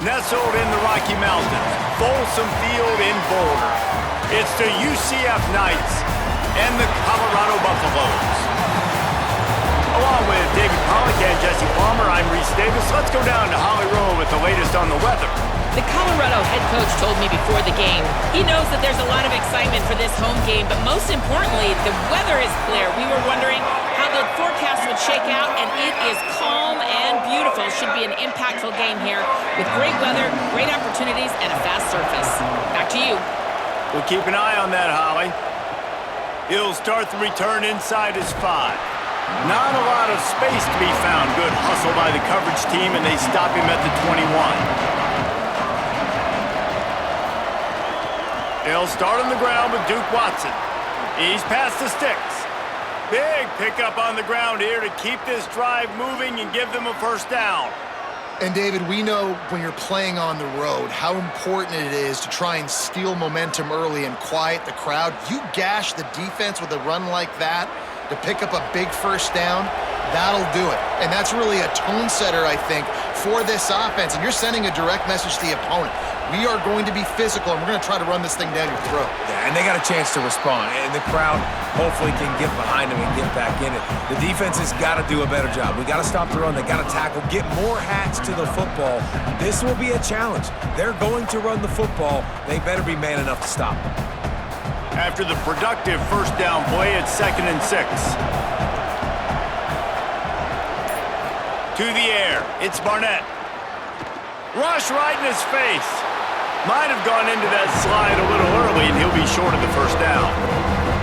nestled in the Rocky Mountains, Folsom Field in Boulder. It's the UCF Knights and the Colorado Buffaloes. Along with David Pollack and Jesse Palmer, I'm Reese Davis. Let's go down to Holly Rowe with the latest on the weather. The Colorado head coach told me before the game, he knows that there's a lot of excitement for this home game, but most importantly, the weather is clear. We were wondering how the forecast would shake out, and it is calm and beautiful. Should be an impactful game here with great weather, great opportunities, and a fast surface. Back to you. We'll keep an eye on that, Holly. He'll start the return inside his 5. Not a lot of space to be found. Good hustle by the coverage team, and they stop him at the 21. They'll start on the ground with Duke Watson. He's past the sticks. Big pickup on the ground here to keep this drive moving and give them a first down. And David, we know when you're playing on the road how important it is to try and steal momentum early and quiet the crowd. You gash the defense with a run like that to pick up a big first down, that'll do it. And that's really a tone setter, I think, for this offense. And you're sending a direct message to the opponent. We are going to be physical, and we're going to try to run this thing down your throat. Yeah, and they got a chance to respond, and the crowd hopefully can get behind them and get back in it. The defense has got to do a better job. We got to stop the run. They got to tackle, get more hats to the football. This will be a challenge. They're going to run the football. They better be man enough to stop them. After the productive first down play, it's 2nd and 6. To the air, it's Barnett. Rush right in his face. Might have gone into that slide a little early, and he'll be short of the first down.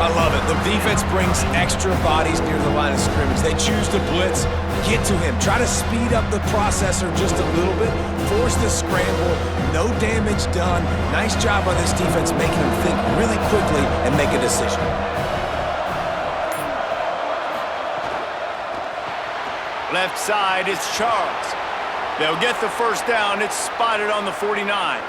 I love it. The defense brings extra bodies near the line of scrimmage. They choose to blitz, get to him, try to speed up the processor just a little bit, force the scramble, no damage done. Nice job by this defense making him think really quickly and make a decision. Left side, it's Charles. They'll get the first down. It's spotted on the 49.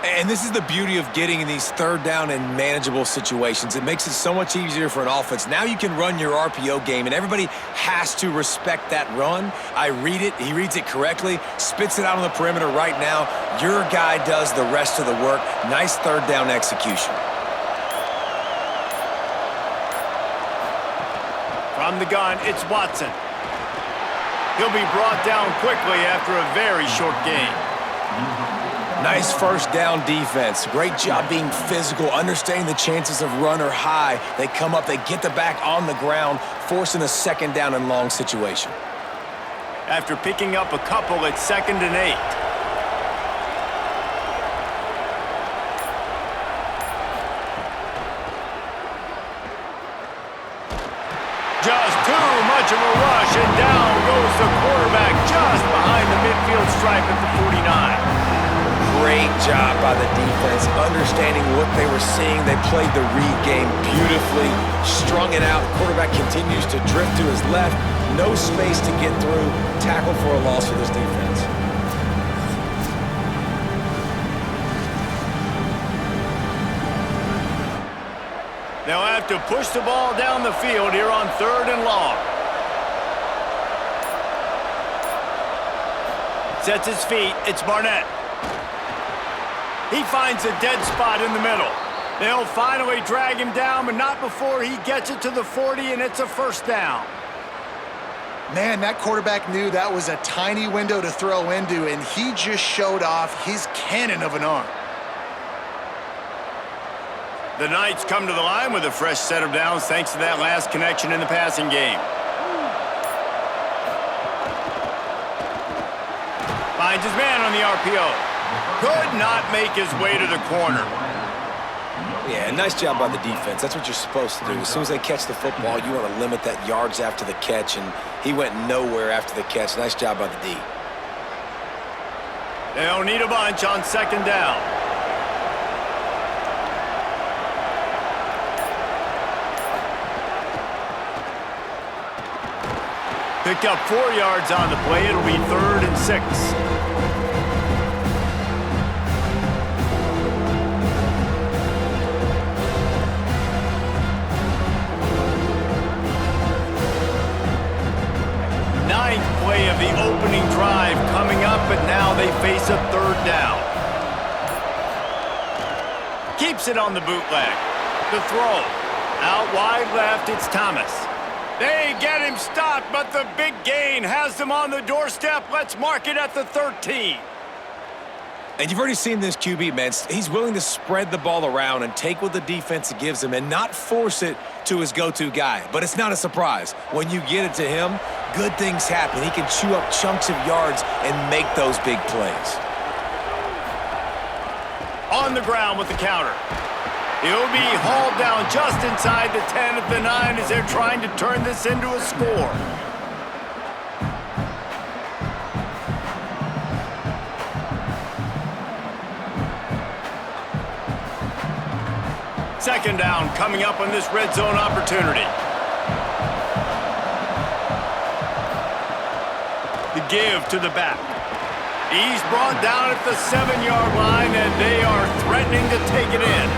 And this is the beauty of getting in these third down and manageable situations. It makes it so much easier for an offense. Now you can run your RPO game, and everybody has to respect that run. I read it. He reads it correctly, spits it out on the perimeter right now. Your guy does the rest of the work. Nice third down execution. From the gun, it's Watson. He'll be brought down quickly after a very short game. Nice first down defense. Great job being physical, understanding the chances of run are high. They come up, they get the back on the ground, forcing a 2nd down and long situation. After picking up a couple, it's 2nd and 8. Just too much of a rush, and down goes the quarterback just behind the midfield stripe at the 49. Great job by the defense, understanding what they were seeing. They played the read game beautifully, strung it out. The quarterback continues to drift to his left. No space to get through. Tackle for a loss for this defense. They'll have to push the ball down the field here on 3rd and long. Sets his feet. It's Barnett. He finds a dead spot in the middle. They'll finally drag him down, but not before he gets it to the 40, and it's a first down. Man, that quarterback knew that was a tiny window to throw into, and he just showed off his cannon of an arm. The Knights come to the line with a fresh set of downs thanks to that last connection in the passing game. Finds his man on the RPO. Could not make his way to the corner. Yeah, nice job by the defense. That's what you're supposed to do. As soon as they catch the football, you want to limit that yards after the catch, and he went nowhere after the catch. Nice job by the D. They'll need a bunch on 2nd down. Picked up 4 yards on the play. It'll be 3rd and 6. Ninth play of the opening drive coming up, but now they face It's a third down. Keeps it on the bootleg. The throw. Out wide left, it's Thomas. They get him stopped, but the big gain has them on the doorstep. Let's mark it at the 13. And you've already seen this QB, man. He's willing to spread the ball around and take what the defense gives him and not force it to his go-to guy. But it's not a surprise. When you get it to him, good things happen. He can chew up chunks of yards and make those big plays. On the ground with the counter. He'll be hauled down just inside the 10 at the 9 as they're trying to turn this into a score. Second down coming up on this red zone opportunity. The give to the back. He's brought down at the 7-yard line, and they are threatening to take it in.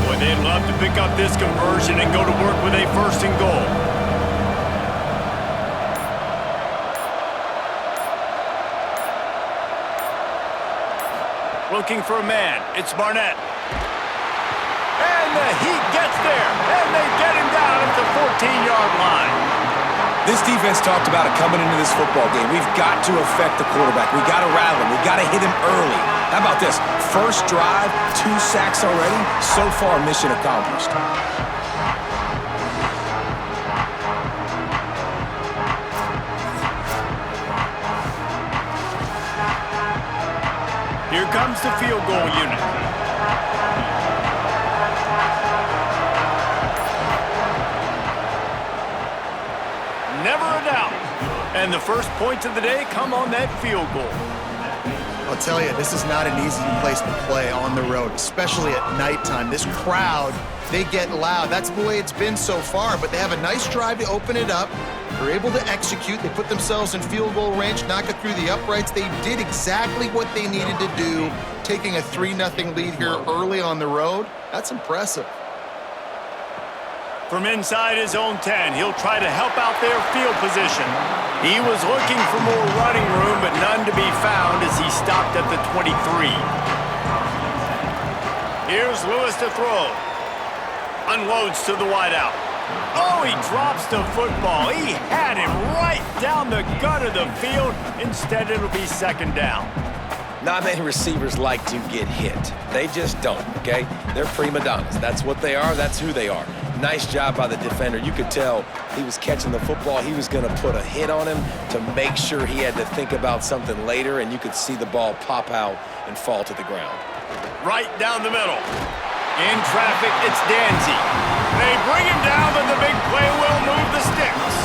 Boy, they'd love to pick up this conversion and go to work with a 1st and goal. Looking for a man. It's Barnett. And the heat gets there. And they get him down at the 14-yard line. This defense talked about it coming into this football game. We've got to affect the quarterback. We've got to rattle him. We've got to hit him early. How about this? First drive, 2 sacks already. So far, mission accomplished. Here comes the field goal unit. Never a doubt. And the first points of the day come on that field goal. I'll tell you, this is not an easy place to play on the road, especially at nighttime. This crowd, they get loud. That's the way it's been so far, but they have a nice drive to open it up. They're able to execute. They put themselves in field goal range, knock it through the uprights. They did exactly what they needed to do, taking a 3-0 lead here early on the road. That's impressive. From inside his own 10, he'll try to help out their field position. He was looking for more running room, but none to be found as he stopped at the 23. Here's Lewis to throw. Unloads to the wideout. Oh, he drops the football. He had him right down the gut of the field. Instead, it'll be 2nd down. Not many receivers like to get hit. They just don't, okay? They're prima donnas. That's what they are. That's who they are. Nice job by the defender. You could tell he was catching the football. He was going to put a hit on him to make sure he had to think about something later, and you could see the ball pop out and fall to the ground. Right down the middle. In traffic, it's Danzy. They bring him down, but the big play will move the sticks.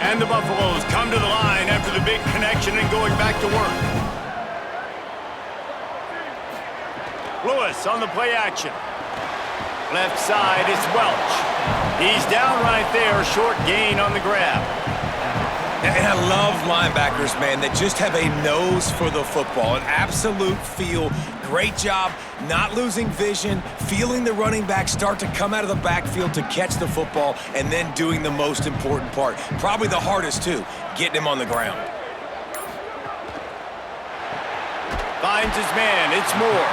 And the Buffaloes come to the line after the big connection and going back to work. Lewis on the play action. Left side, it's Welch. He's down right there, short gain on the grab. And I love linebackers, man, that just have a nose for the football, an absolute feel. Great job not losing vision, feeling the running back start to come out of the backfield to catch the football, and then doing the most important part. Probably the hardest, too, getting him on the ground. Finds his man, it's Moore.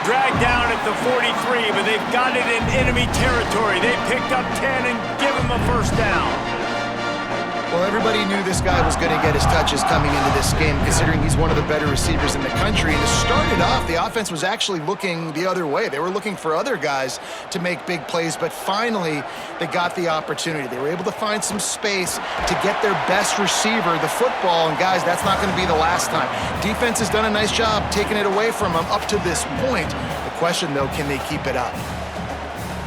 Dragged down at the 43, but they've got it in enemy territory. They picked up 10 and give him a 1st down. Well, everybody knew this guy was going to get his touches coming into this game, considering he's one of the better receivers in the country. And to start it off, the offense was actually looking the other way. They were looking for other guys to make big plays, but finally they got the opportunity. They were able to find some space to get their best receiver the football, and guys, that's not going to be the last time. Defense has done a nice job taking it away from them up to this point. The question, though, can they keep it up?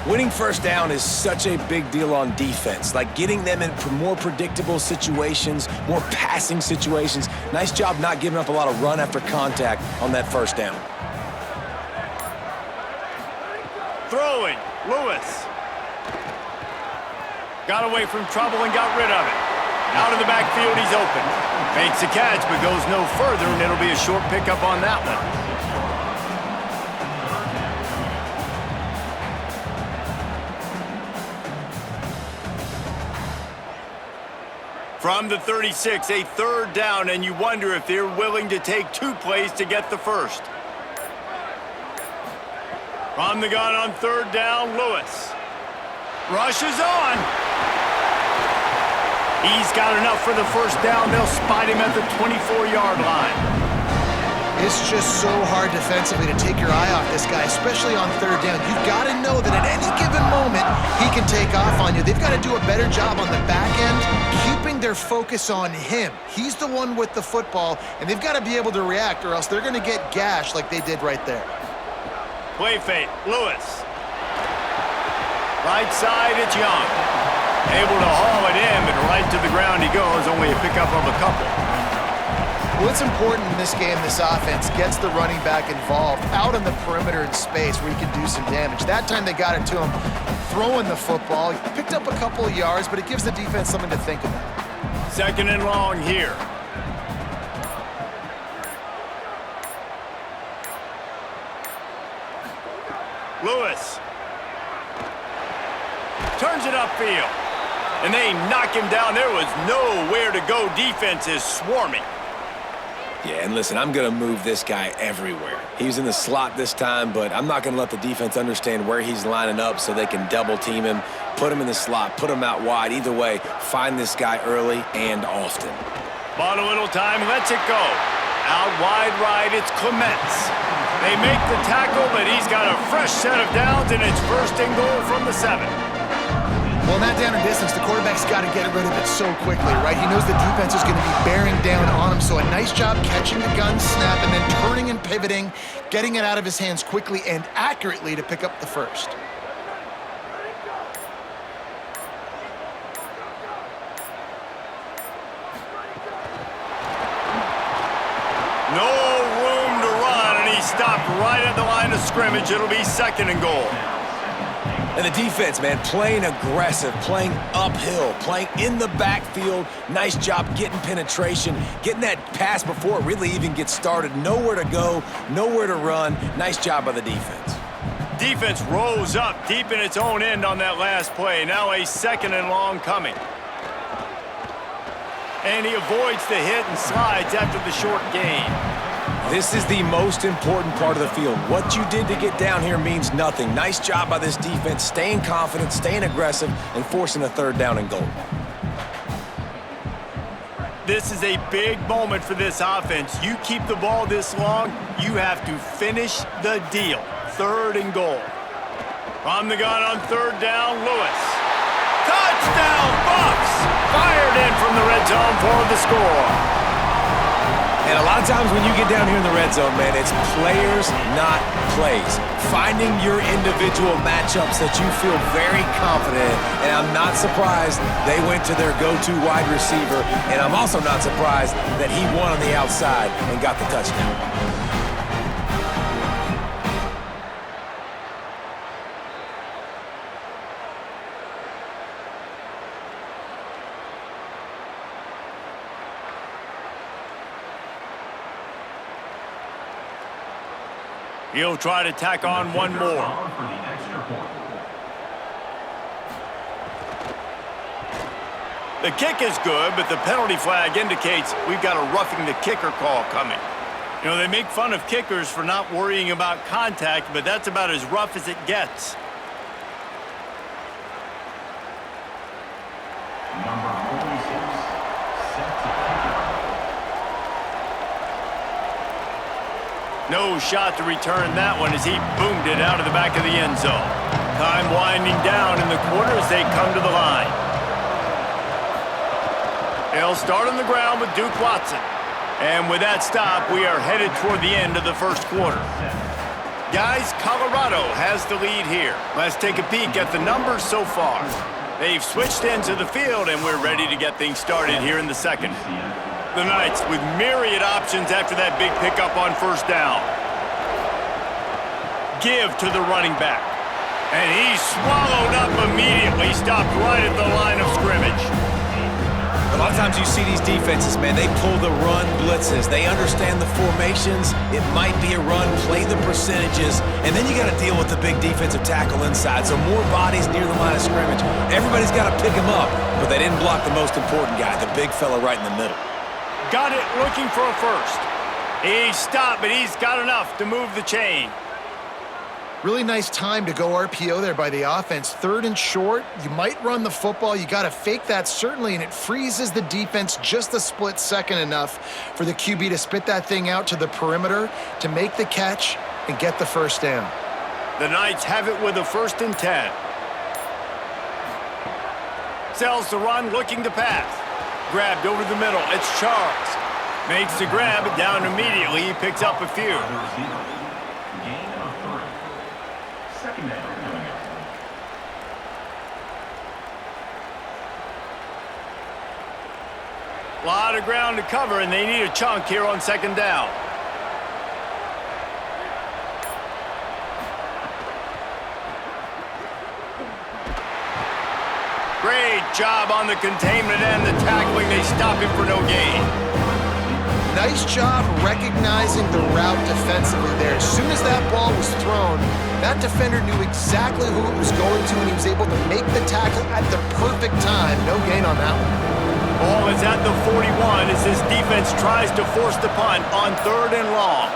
Winning 1st down is such a big deal on defense, like getting them in more predictable situations, more passing situations. Nice job not giving up a lot of run after contact on that 1st down. Throwing, Lewis. Got away from trouble and got rid of it. Out of the backfield, he's open. Makes a catch, but goes no further, and it'll be a short pickup on that one. From the 36, a third down, and you wonder if they're willing to take 2 plays to get the first. From the gun on third down, Lewis. Rushes on. He's got enough for the first down. They'll spot him at the 24-yard line. It's just so hard defensively to take your eye off this guy, especially on third down. You've got to know that at any given moment, he can take off on you. They've got to do a better job on the back end, keeping their focus on him. He's the one with the football, and they've got to be able to react, or else they're going to get gashed like they did right there. Play fake, Lewis. Right side, it's Young. Able to haul it in, but right to the ground he goes, only a pickup of a couple. What's important in this game, this offense gets the running back involved out on the perimeter in space where he can do some damage. That time they got it to him throwing the football. He picked up a couple of yards, but it gives the defense something to think about. Second and long here. Lewis. Turns it upfield. And they knock him down. There was nowhere to go. Defense is swarming. Yeah, and listen, I'm going to move this guy everywhere. He's in the slot this time, but I'm not going to let the defense understand where he's lining up so they can double team him, put him in the slot, put him out wide. Either way, find this guy early and often. Bought a little time, lets it go. Out wide right, it's Clements. They make the tackle, but he's got a fresh set of downs, and it's first and goal from the 7. Well, in that down and distance, the quarterback's got to get rid of it so quickly, right? He knows the defense is going to be bearing down on him, so a nice job catching the gun snap and then turning and pivoting, getting it out of his hands quickly and accurately to pick up the first. No room to run, and he stopped right at the line of scrimmage. It'll be second and goal. And the defense, man, playing aggressive, playing uphill, playing in the backfield. Nice job getting penetration, getting that pass before it really even gets started. Nowhere to go, nowhere to run. Nice job by the defense. Defense rose up deep in its own end on that last play. Now a second and long coming. And he avoids the hit and slides after the short gain. This is the most important part of the field. What you did to get down here means nothing. Nice job by this defense, staying confident, staying aggressive, and forcing a third down and goal. This is a big moment for this offense. You keep the ball this long, you have to finish the deal. Third and goal. From the gun on third down, Lewis. Touchdown, Bucks! Fired in from the red zone for the score. And a lot of times when you get down here in the red zone, man, it's players, not plays. Finding your individual matchups that you feel very confident in. And I'm not surprised they went to their go-to wide receiver. And I'm also not surprised that he won on the outside and got the touchdown. He'll try to tack on one more. The kick is good, but the penalty flag indicates we've got a roughing the kicker call coming. You know, they make fun of kickers for not worrying about contact, but that's about as rough as it gets. No shot to return that one as he boomed it out of the back of the end zone. Time winding down in the quarter as they come to the line. They'll start on the ground with Duke Watson. And with that stop, we are headed toward the end of the first quarter. Guys, Colorado has the lead here. Let's take a peek at the numbers so far. They've switched into the field, and we're ready to get things started here in the second. The Knights with myriad options after that big pickup on first down. Give to the running back. And he's swallowed up immediately, stopped right at the line of scrimmage. A lot of times you see these defenses, man, they pull the run blitzes. They understand the formations. It might be a run, play the percentages, and then you got to deal with the big defensive tackle inside. So more bodies near the line of scrimmage. Everybody's got to pick him up, but they didn't block the most important guy, the big fella right in the middle. Got it, looking for a first. He stopped, but he's got enough to move the chain. Really nice time to go RPO there by the offense. 3rd and short, you might run the football. You got to fake that, certainly, and it freezes the defense just a split second enough for the QB to spit that thing out to the perimeter to make the catch and get the first down. The Knights have it with a 1st and 10. Sells the run, looking to pass. Grabbed over the middle. It's Charles. Makes the grab, down immediately. He picks up a few. A lot of ground to cover, and they need a chunk here on 2nd down. Great job on the containment and the tackling. They stop him for no gain. Nice job recognizing the route defensively there. As soon as that ball was thrown, that defender knew exactly who it was going to, and he was able to make the tackle at the perfect time. No gain on that one. Ball is at the 41 as this defense tries to force the punt on 3rd and long.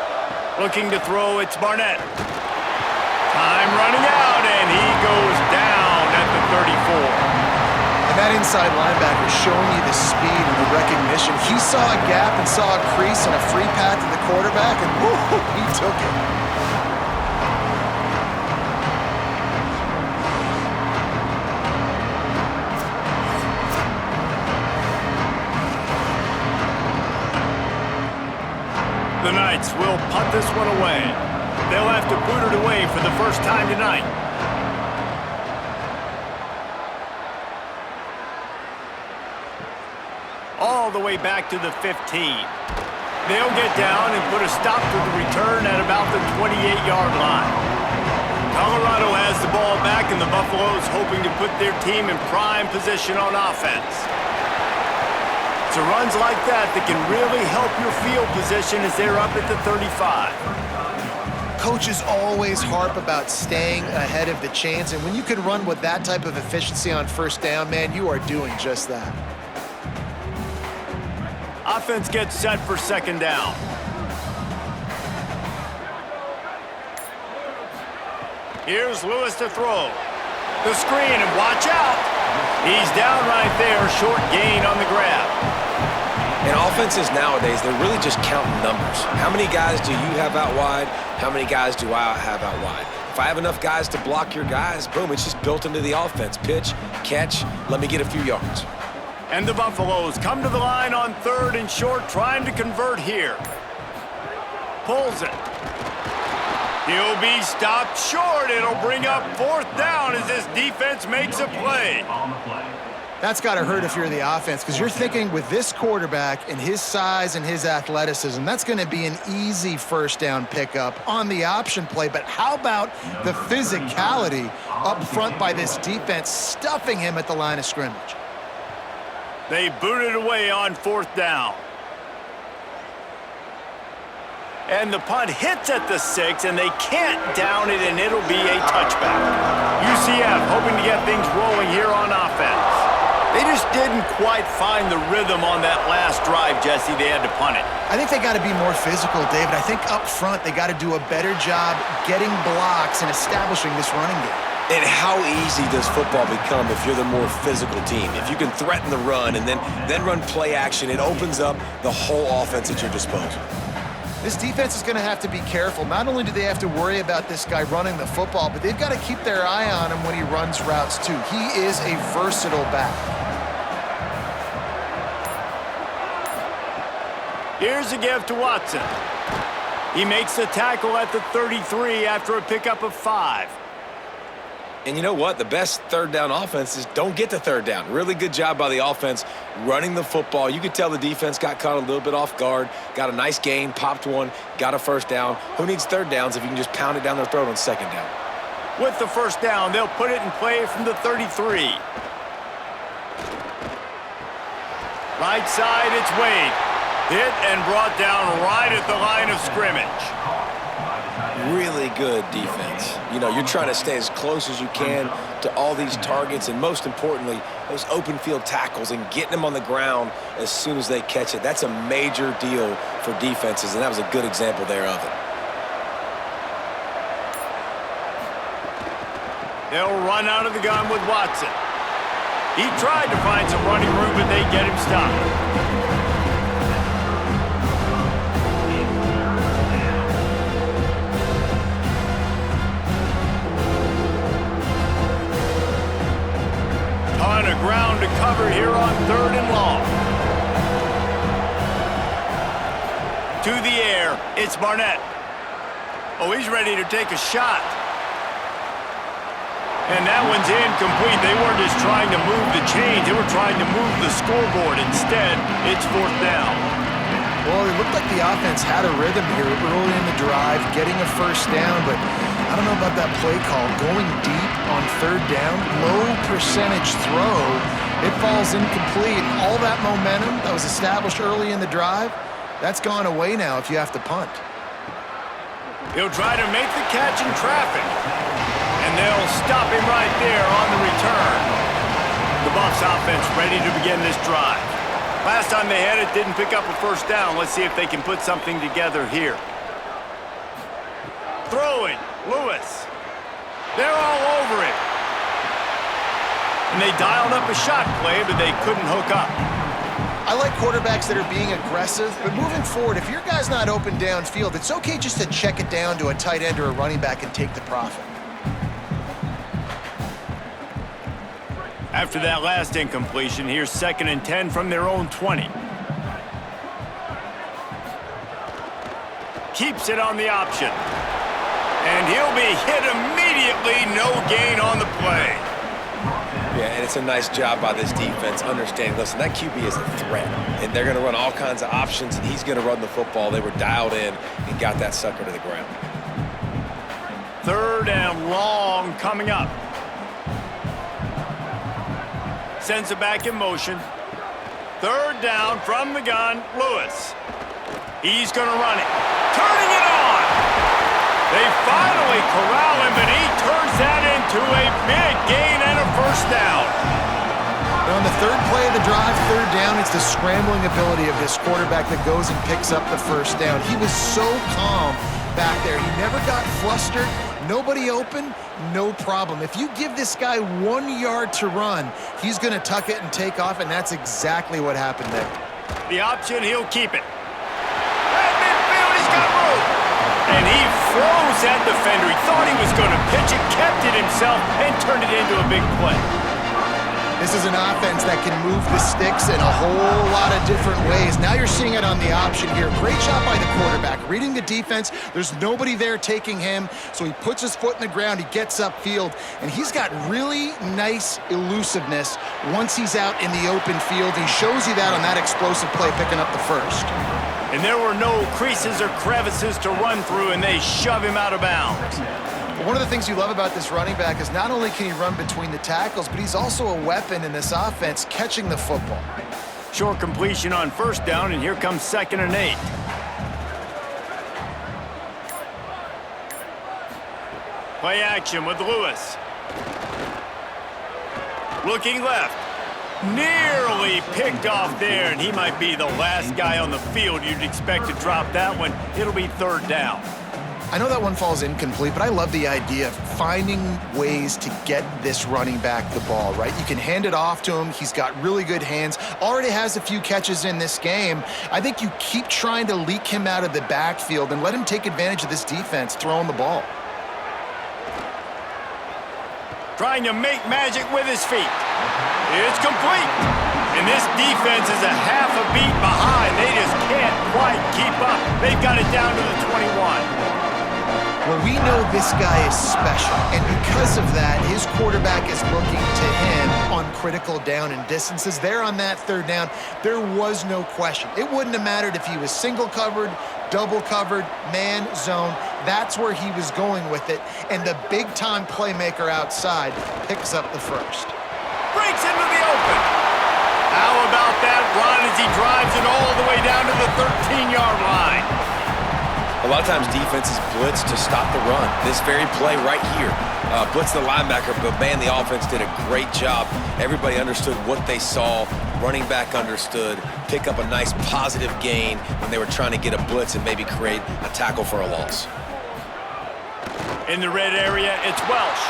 Looking to throw, it's Barnett. Time running out, and he goes down at the 34. And that inside linebacker showing you the speed and the recognition. He saw a gap and saw a crease and a free path to the quarterback, and woo, he took it. The Knights will punt this one away. They'll have to boot it away for the first time tonight. All the way back to the 15. They'll get down and put a stop to the return at about the 28-yard line. Colorado has the ball back, and the Buffaloes hoping to put their team in prime position on offense. It's runs like that that can really help your field position as they're up at the 35. Coaches always harp about staying ahead of the chains, and when you can run with that type of efficiency on 1st down, man, you are doing just that. Offense gets set for 2nd down. Here's Lewis to throw. The screen, and watch out. He's down right there, short gain on the grab. And offenses nowadays, they're really just counting numbers. How many guys do you have out wide? How many guys do I have out wide? If I have enough guys to block your guys, boom, it's just built into the offense. Pitch, catch, let me get a few yards. And the Buffaloes come to the line on 3rd and short, trying to convert here. Pulls it. He'll be stopped short. It'll bring up 4th down as this defense makes a play. That's got to hurt if you're the offense, because you're thinking with this quarterback and his size and his athleticism, that's going to be an easy 1st down pickup on the option play. But how about the physicality up front by this defense, stuffing him at the line of scrimmage? They boot it away on 4th down. And the punt hits at the 6, and they can't down it, and it'll be a touchback. UCF hoping to get things rolling here on offense. They just didn't quite find the rhythm on that last drive, Jesse. They had to punt it. I think they got to be more physical, David. I think up front they got to do a better job getting blocks and establishing this running game. And how easy does football become if you're the more physical team? If you can threaten the run and then run play action, it opens up the whole offense at your disposal. This defense is going to have to be careful. Not only do they have to worry about this guy running the football, but they've got to keep their eye on him when he runs routes too. He is a versatile back. Here's a give to Watson. He makes the tackle at the 33 after a pickup of 5. And you know what? The best 3rd down offenses don't get to 3rd down. Really good job by the offense running the football. You could tell the defense got caught a little bit off guard, got a nice gain, popped one, got a 1st down. Who needs 3rd downs if you can just pound it down their throat on 2nd down? With the 1st down, they'll put it in play from the 33. Right side, it's Wade. Hit and brought down right at the line of scrimmage. Really good defense. You know, you're trying to stay as close as you can to all these targets, and most importantly, those open field tackles and getting them on the ground as soon as they catch it. That's a major deal for defenses, and that was a good example there of it. They'll run out of the gun with Watson. He tried to find some running room, but they get him stopped. Ton of ground to cover here on 3rd and long. To the air, it's Barnett. Oh, he's ready to take a shot. And that one's incomplete. They weren't just trying to move the chains. They were trying to move the scoreboard. Instead, it's 4th down. Well, it looked like the offense had a rhythm here early in the drive, getting a first down, but I don't know about that play call. Going deep on 3rd down, low percentage throw, it falls incomplete. All that momentum that was established early in the drive, that's gone away now if you have to punt. He'll try to make the catch in traffic. And they'll stop him right there on the return. The Bucs offense ready to begin this drive. Last time they had it, didn't pick up a first down. Let's see if they can put something together here. Throwing, Lewis. They're all over it. And they dialed up a shot play, but they couldn't hook up. I like quarterbacks that are being aggressive, but moving forward, if your guy's not open downfield, it's okay just to check it down to a tight end or a running back and take the profit. After that last incompletion, here's 2nd and 10 from their own 20. Keeps it on the option. And he'll be hit immediately. No gain on the play. Yeah, and it's a nice job by this defense understanding, listen, that QB is a threat, and they're going to run all kinds of options, and he's going to run the football. They were dialed in and got that sucker to the ground. 3rd and long coming up. Sends it back in motion. 3rd down from the gun, Lewis. He's going to run it. Turning it on. They finally corral him, but he turns that into a big gain and a first down. On the 3rd play of the drive, 3rd down, it's the scrambling ability of this quarterback that goes and picks up the first down. He was so calm back there. He never got flustered. Nobody open, no problem. If you give this guy 1 yard to run, he's going to tuck it and take off, and that's exactly what happened there. The option, he'll keep it. At midfield, he's got room. And he froze that defender. He thought he was going to pitch it, kept it himself, and turned it into a big play. This is an offense that can move the sticks in a whole lot of different ways. Now you're seeing it on the option here. Great job by the quarterback. Reading the defense, there's nobody there taking him, so he puts his foot in the ground, he gets upfield, and he's got really nice elusiveness once he's out in the open field. He shows you that on that explosive play, picking up the first. And there were no creases or crevices to run through, and they shove him out of bounds. One of the things you love about this running back is not only can he run between the tackles, but he's also a weapon in this offense, catching the football. Short completion on 1st down, and here comes 2nd and 8. Play action with Lewis. Looking left. Nearly picked off there, and he might be the last guy on the field you'd expect to drop that one. It'll be 3rd down. I know that one falls incomplete, but I love the idea of finding ways to get this running back the ball, right? You can hand it off to him. He's got really good hands. Already has a few catches in this game. I think you keep trying to leak him out of the backfield and let him take advantage of this defense throwing the ball. Trying to make magic with his feet. It's complete. And this defense is a half a beat behind. They just can't quite keep up. They've got it down to the 21. Well, we know this guy is special, and because of that, his quarterback is looking to him on critical down and distances. There on that 3rd down, there was no question. It wouldn't have mattered if he was single covered, double covered, man, zone. That's where he was going with it, and the big-time playmaker outside picks up the first. Breaks into the open. How about that run as 15-yard line. A lot of times defenses blitz to stop the run. This very play right here, blitz the linebacker, but man, the offense did a great job. Everybody understood what they saw. Running back understood. Pick up a nice positive gain when they were trying to get a blitz and maybe create a tackle for a loss. In the red area, it's Welsh.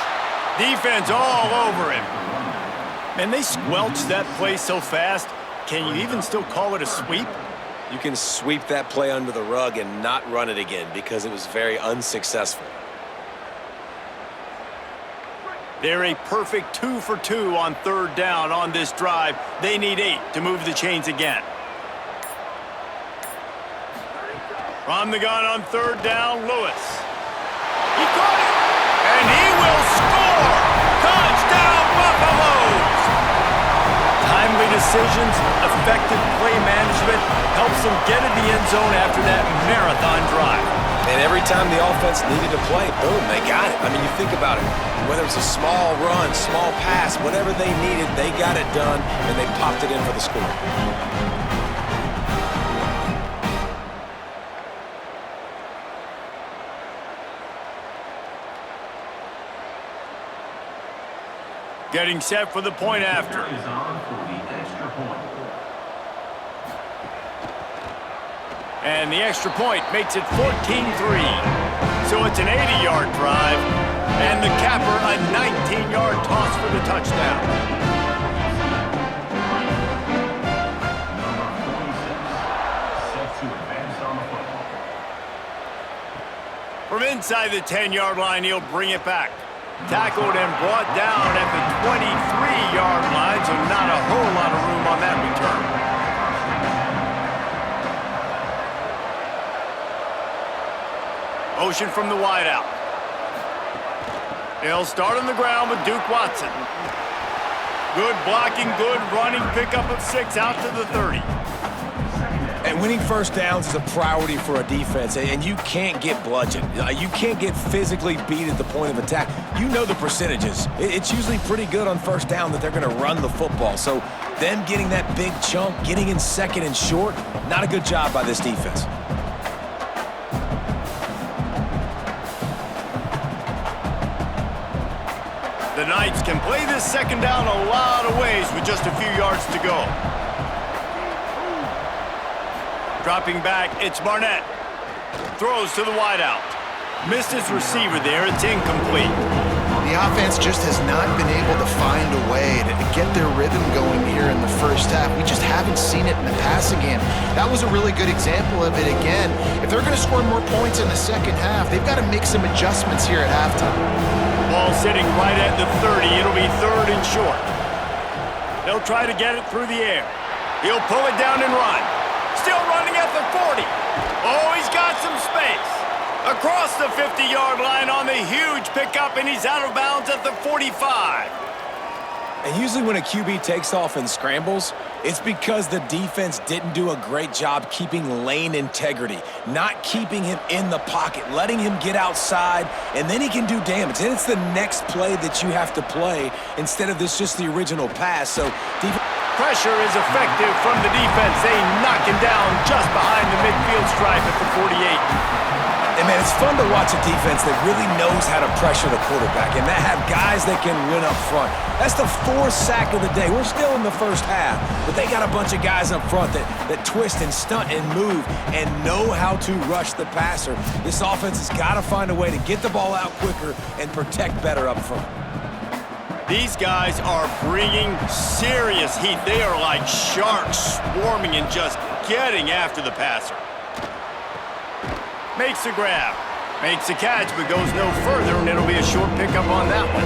Defense all over him. And they squelched that play so fast, can you even still call it a sweep? You can sweep that play under the rug and not run it again because it was very unsuccessful. They're a perfect 2 for 2 on third down on this drive. They need 8 to move the chains again. From the gun on third down, Lewis. He caught it, and he will score! Touchdown, Buffaloes! Timely decisions, effective play management helps them get in the end zone after that marathon drive. And every time the offense needed to play, boom, they got it. I mean, you think about it. Whether it's a small run, small pass, whatever they needed, they got it done, and they popped it in for the score. Getting set for the point after. And the extra point makes it 14-3. So it's an 80-yard drive, and the capper a 19-yard toss for the touchdown. From inside the 10-yard line, he'll bring it back. Tackled and brought down at the 23-yard line, so not a whole lot of room on that return. Motion from the wideout. He'll start on the ground with Duke Watson. Good blocking, good running, pickup of 6 out to the 30. And winning first downs is a priority for a defense, and you can't get bludgeoned. You can't get physically beat at the point of attack. You know the percentages. It's usually pretty good on first down that they're going to run the football. So them getting that big chunk, getting in second and short, not a good job by this defense. The Knights can play this second down a lot of ways with just a few yards to go. Dropping back, it's Barnett. Throws to the wideout. Missed his receiver there, it's incomplete. The offense just has not been able to find a way to get their rhythm going here in the first half. We just haven't seen it in the passing game. That was a really good example of it again. If they're going to score more points in the second half, they've got to make some adjustments here at halftime. Ball sitting right at the 30. It'll be third and short. They'll try to get it through the air. He'll pull it down and run. Still running at the 40. Oh, he's got some space. Across the 50-yard line on the huge pickup, and he's out of bounds at the 45. And usually when a QB takes off and scrambles, it's because the defense didn't do a great job keeping lane integrity, not keeping him in the pocket, letting him get outside, and then he can do damage. And it's the next play that you have to play instead of this just the original pass. So pressure is effective from the defense. They knock him down just behind the midfield stripe at the 48. And, man, it's fun to watch a defense that really knows how to pressure the quarterback and that have guys that can win up front. That's the 4th sack of the day. We're still in the first half, but they got a bunch of guys up front that twist and stunt and move and know how to rush the passer. This offense has got to find a way to get the ball out quicker and protect better up front. These guys are bringing serious heat. They are like sharks swarming and just getting after the passer. Makes a grab, makes a catch, but goes no further, and it'll be a short pickup on that one.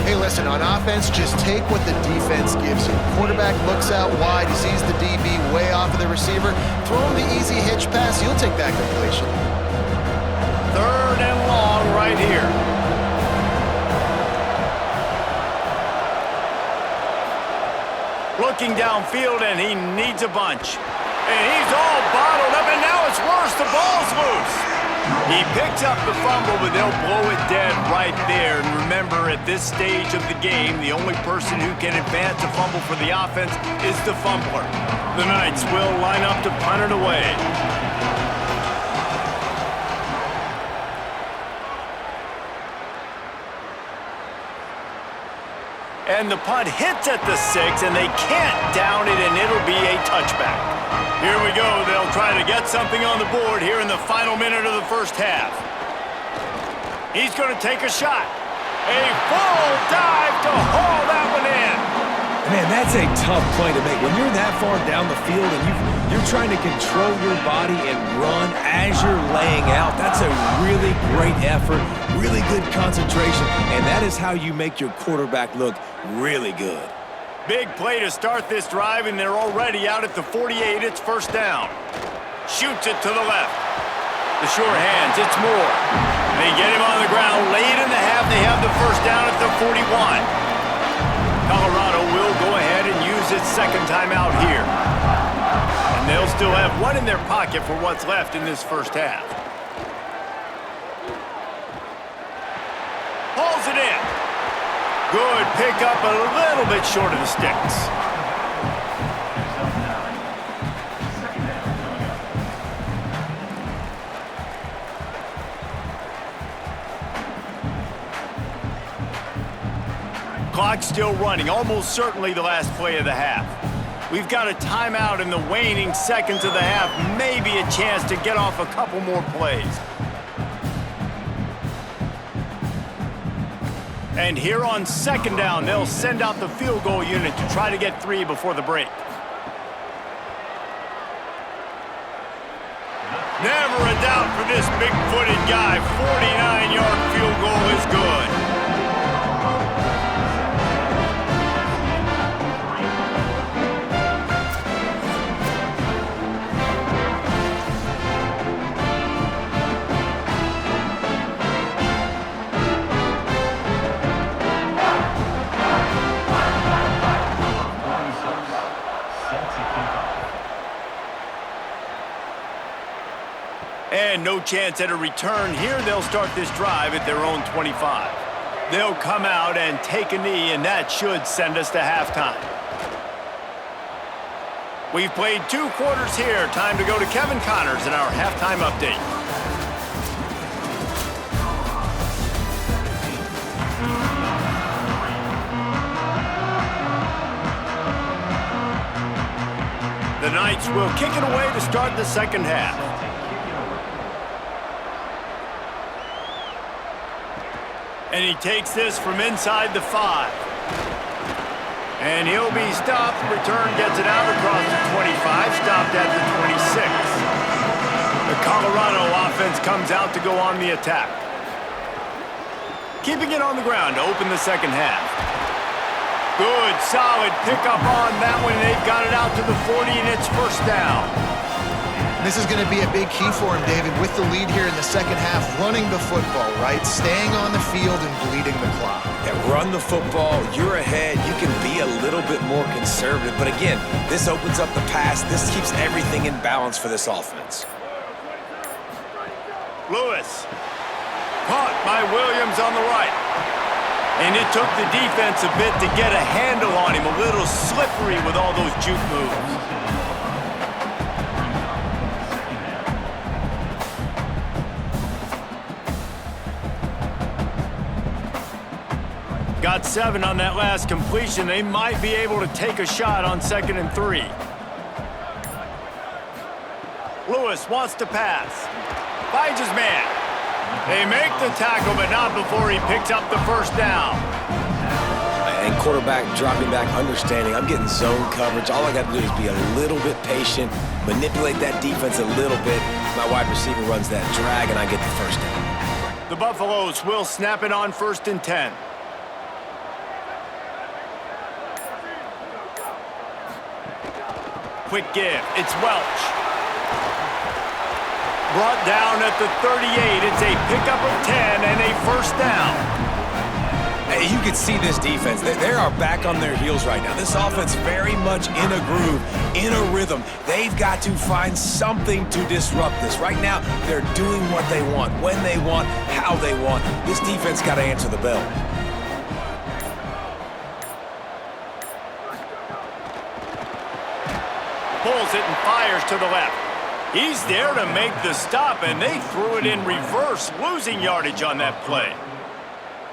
Hey, listen, on offense, just take what the defense gives you. Quarterback looks out wide, he sees the DB way off of the receiver, throw him the easy hitch pass, you'll take that completion. Third and long right here. Looking downfield, and he needs a bunch. And he's all bottled up, and now it's worse. The ball's loose. He picks up the fumble, but they'll blow it dead right there. And remember, at this stage of the game, the only person who can advance a fumble for the offense is the fumbler. The Knights will line up to punt it away. And the punt hits at the 6, and they can't down it, and it'll be a touchback. Here we go. They'll try to get something on the board here in the final minute of the first half. He's going to take a shot. A full dive to haul that one in. Man, that's a tough play to make. When you're that far down the field and you're trying to control your body and run as you're laying out, that's a really great effort, really good concentration, and that is how you make your quarterback look really good. Big play to start this drive, and they're already out at the 48. It's first down. Shoots it to the left. The sure hands, it's Moore. They get him on the ground. Late in the half, they have the first down at the 41. Colorado will go ahead and use its second timeout here. And they'll still have one in their pocket for what's left in this first half. Hauls it in. Good pickup, a little bit short of the sticks. Clock's still running, almost certainly the last play of the half. We've got a timeout in the waning seconds of the half, maybe a chance to get off a couple more plays. And here on second down, they'll send out the field goal unit to try to get 3 before the break. Never a doubt for this big-footed guy. 49-yard field goal is good. And no chance at a return here. They'll start this drive at their own 25. They'll come out and take a knee, and that should send us to halftime. We've played 2 quarters here. Time to go to Kevin Connors in our halftime update. The Knights will kick it away to start the second half. And he takes this from inside the 5. And he'll be stopped. Return gets it out across the 25, stopped at the 26. The Colorado offense comes out to go on the attack. Keeping it on the ground to open the second half. Good, solid pickup on that one. They've got it out to the 40, and it's first down. This is going to be a big key for him, David, with the lead here in the second half, running the football, right? Staying on the field and bleeding the clock. Yeah, run the football. You're ahead. You can be a little bit more conservative. But again, this opens up the pass. This keeps everything in balance for this offense. Lewis. Caught by Williams on the right. And it took the defense a bit to get a handle on him. A little slippery with all those juke moves. Got 7 on that last completion. They might be able to take a shot on 2nd and 3. Lewis wants to pass. Finds his man. They make the tackle, but not before he picks up the first down. And quarterback dropping back, understanding I'm getting zone coverage. All I got to do is be a little bit patient, manipulate that defense a little bit. My wide receiver runs that drag, and I get the first down. The Buffaloes will snap it on 1st and 10. Quick give. It's Welch. Brought down at the 38. It's a pickup of 10 and a first down. Hey, you can see this defense. They are back on their heels right now. This offense very much in a groove, in a rhythm. They've got to find something to disrupt this. Right now, they're doing what they want, when they want, how they want. This defense got to answer the bell. Pulls it and fires to the left. He's there to make the stop, and they threw it in reverse, losing yardage on that play.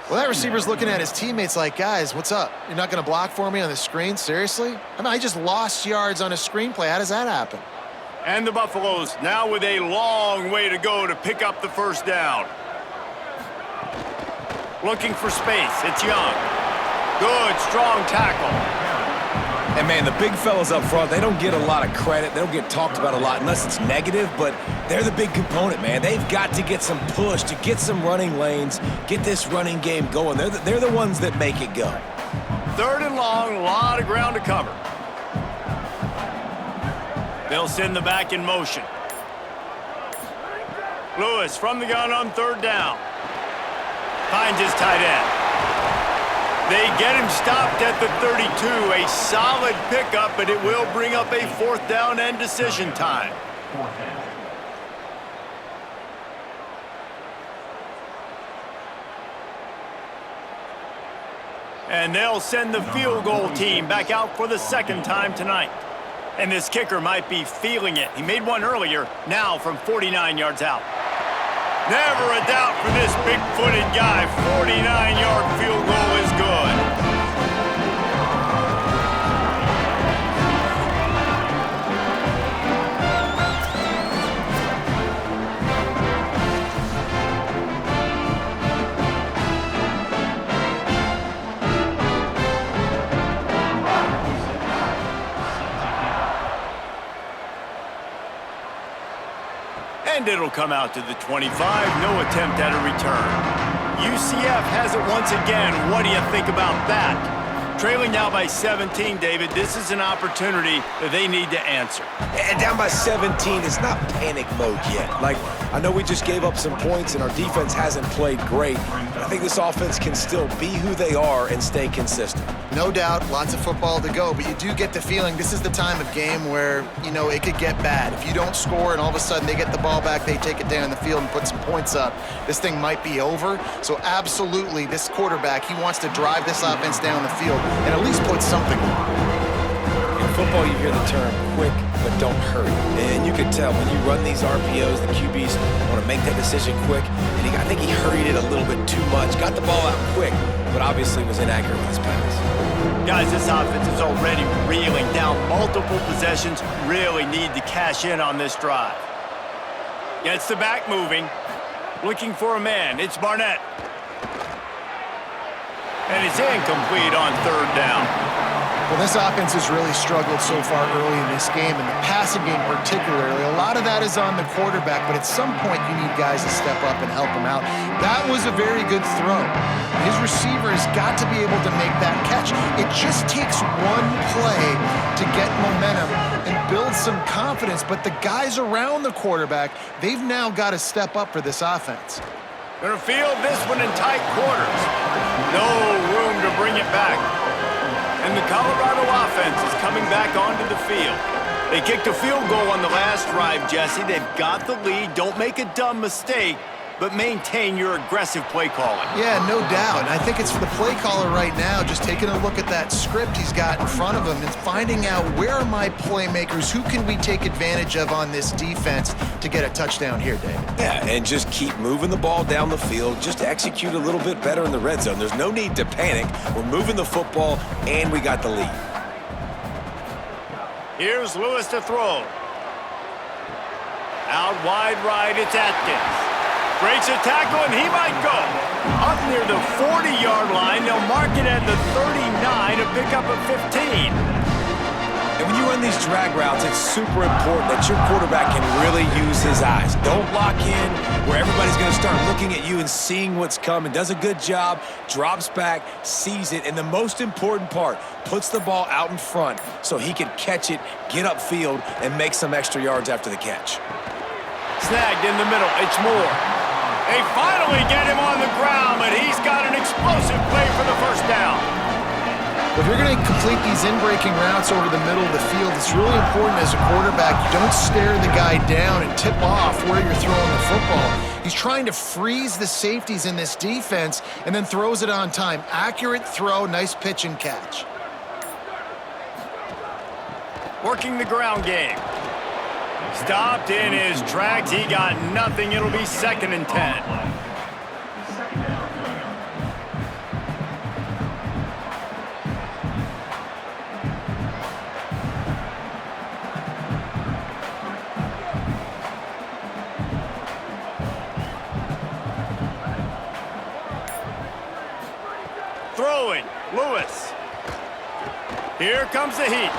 Well, that receiver's looking at his teammates like, guys, what's up? You're not going to block for me on the screen? Seriously? I mean, I just lost yards on a screenplay. How does that happen? And the Buffaloes now with a long way to go to pick up the first down. Looking for space. It's Young. Good, strong tackle. And, man, the big fellas up front, they don't get a lot of credit. They don't get talked about a lot unless it's negative, but they're the big component, man. They've got to get some push, to get some running lanes, get this running game going. They're the ones that make it go. 3rd and long, a lot of ground to cover. They'll send the back in motion. Lewis from the gun on 3rd down. Finds his tight end. They get him stopped at the 32. A solid pickup, but it will bring up a 4th down and decision time. And they'll send the field goal team back out for the 2nd time tonight. And this kicker might be feeling it. He made one earlier, now from 49 yards out. Never a doubt for this big-footed guy. 49-yard field goal is good. And it'll come out to the 25. No attempt at a return. UCF has it once again. What do you think about that? Trailing now by 17, David. This is an opportunity that they need to answer. And down by 17, it's not panic mode yet. Like, I know we just gave up some points and our defense hasn't played great, but I think this offense can still be who they are and stay consistent. No doubt, lots of football to go, but you do get the feeling this is the time of game where, you know, it could get bad. If you don't score and all of a sudden they get the ball back, they take it down the field and put some points up, this thing might be over. So absolutely, this quarterback, he wants to drive this offense down the field and at least put something on. In football, you hear the term quick, but don't hurry. And you can tell when you run these RPOs, the QBs want to make that decision quick. And I think he hurried it a little bit too much. Got the ball out quick, but obviously was inaccurate with his pass. Guys, this offense is already reeling down multiple possessions. Really need to cash in on this drive. Gets the back moving. Looking for a man. It's Barnett. And it's incomplete on 3rd down. Well, this offense has really struggled so far early in this game, and the passing game particularly. A lot of that is on the quarterback, but at some point you need guys to step up and help him out. That was a very good throw. His receiver has got to be able to make that catch. It just takes one play to get momentum and build some confidence, but the guys around the quarterback, they've now got to step up for this offense. Gonna field this one in tight quarters. No room to bring it back. And the Colorado offense is coming back onto the field. They kicked a field goal on the last drive, Jesse. They've got the lead. Don't make a dumb mistake, but maintain your aggressive play calling. Yeah, no doubt. And I think it's for the play caller right now, just taking a look at that script he's got in front of him and finding out where are my playmakers, who can we take advantage of on this defense to get a touchdown here, David? Yeah, and just keep moving the ball down the field. Just execute a little bit better in the red zone. There's no need to panic. We're moving the football, and we got the lead. Here's Lewis to throw. Out wide right, it's Atkins. Breaks a tackle, and he might go. Up near the 40-yard line, they'll mark it at the 39 to pick up a 15. And when you run these drag routes, it's super important that your quarterback can really use his eyes. Don't lock in where everybody's going to start looking at you and seeing what's coming. Does a good job, drops back, sees it, and the most important part, puts the ball out in front so he can catch it, get upfield, and make some extra yards after the catch. Snagged in the middle. It's Moore. They finally get him on the ground, but he's got an explosive play for the first down. If you're going to complete these in-breaking routes over the middle of the field, it's really important as a quarterback you don't stare the guy down and tip off where you're throwing the football. He's trying to freeze the safeties in this defense and then throws it on time. Accurate throw, nice pitch and catch. Working the ground game. Stopped in his tracks. He got nothing. It'll be 2nd and 10. Throwing, Lewis. Here comes the heat.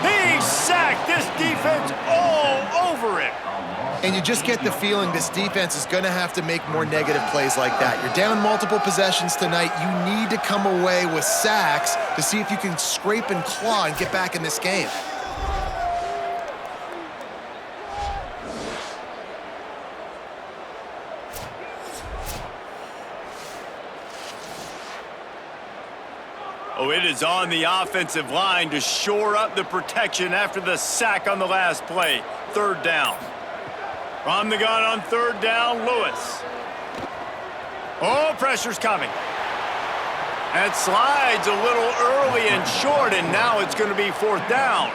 He sacked this defense all over him. And you just get the feeling this defense is going to have to make more negative plays like that. You're down multiple possessions tonight. You need to come away with sacks to see if you can scrape and claw and get back in this game. Oh, it is on the offensive line to shore up the protection after the sack on the last play. 3rd down. From the gun on 3rd down, Lewis. Oh, pressure's coming. That slides a little early and short, and now it's going to be 4th down.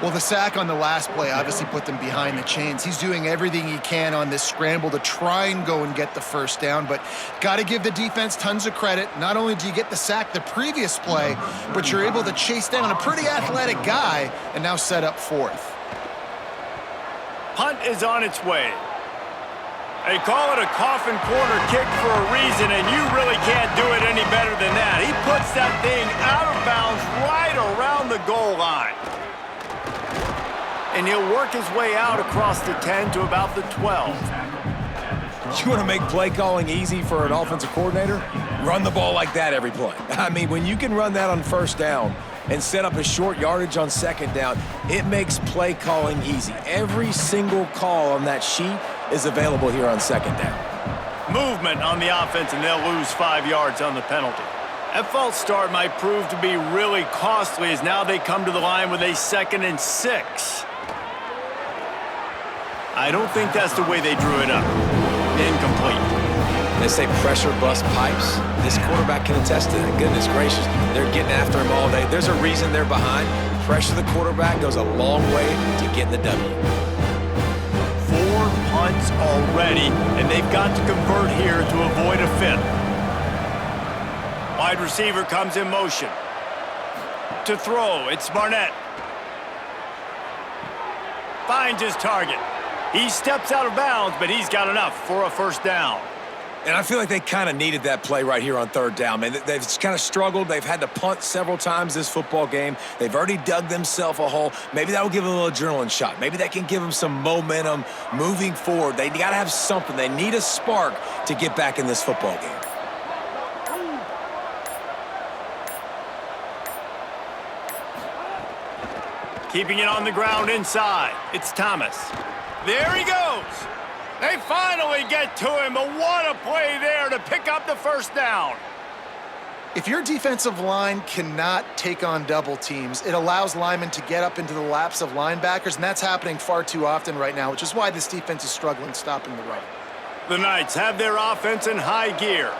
Well, the sack on the last play obviously put them behind the chains. He's doing everything he can on this scramble to try and go and get the first down, but got to give the defense tons of credit. Not only do you get the sack the previous play, but you're able to chase down a pretty athletic guy and now set up 4th. Punt is on its way. They call it a coffin corner kick for a reason, and you really can't do it any better than that. He puts that thing out of bounds right around the goal line. And he'll work his way out across the 10 to about the 12. You want to make play calling easy for an offensive coordinator? Run the ball like that every play. I mean, when you can run that on 1st down and set up a short yardage on 2nd down, it makes play calling easy. Every single call on that sheet is available here on 2nd down. Movement on the offense, and they'll lose 5 yards on the penalty. That false start might prove to be really costly as now they come to the line with a 2nd and 6. I don't think that's the way they drew it up. Incomplete. They say pressure bust pipes. This quarterback can attest to that. Goodness gracious, they're getting after him all day. There's a reason they're behind. Pressure the quarterback goes a long way to getting the W. 4 punts already, and they've got to convert here to avoid a 5th. Wide receiver comes in motion. To throw, it's Barnett. Finds his target. He steps out of bounds, but he's got enough for a 1st down. And I feel like they kind of needed that play right here on 3rd down, man. They've kind of struggled. They've had to punt several times this football game. They've already dug themselves a hole. Maybe that will give them a little adrenaline shot. Maybe that can give them some momentum moving forward. They got to have something. They need a spark to get back in this football game. Keeping it on the ground inside. It's Thomas. There he goes. They finally get to him, but what a play there to pick up the 1st down. If your defensive line cannot take on double teams, it allows linemen to get up into the laps of linebackers, and that's happening far too often right now, which is why this defense is struggling stopping the run. The Knights have their offense in high gear.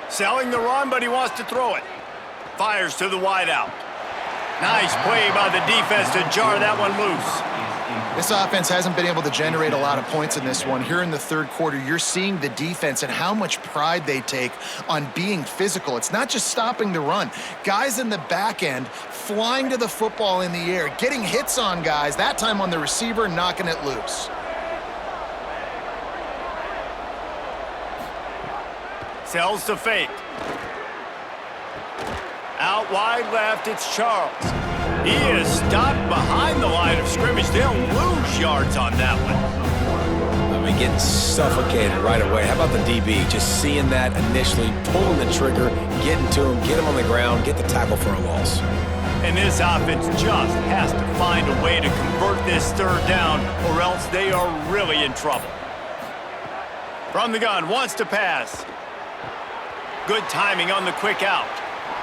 Selling the run, but he wants to throw it. Fires to the wideout. Nice play by the defense to jar that one loose. This offense hasn't been able to generate a lot of points in this one. Here in the 3rd quarter, you're seeing the defense and how much pride they take on being physical. It's not just stopping the run. Guys in the back end flying to the football in the air, getting hits on guys, that time on the receiver, knocking it loose. Sells to fake. Out wide left, it's Charles. He is stopped behind the line of scrimmage. They'll lose yards on that one. I mean, getting suffocated right away. How about the DB? Just seeing that initially, pulling the trigger, getting to him, get him on the ground, get the tackle for a loss. And this offense just has to find a way to convert this third down, or else they are really in trouble. From the gun, wants to pass. Good timing on the quick out.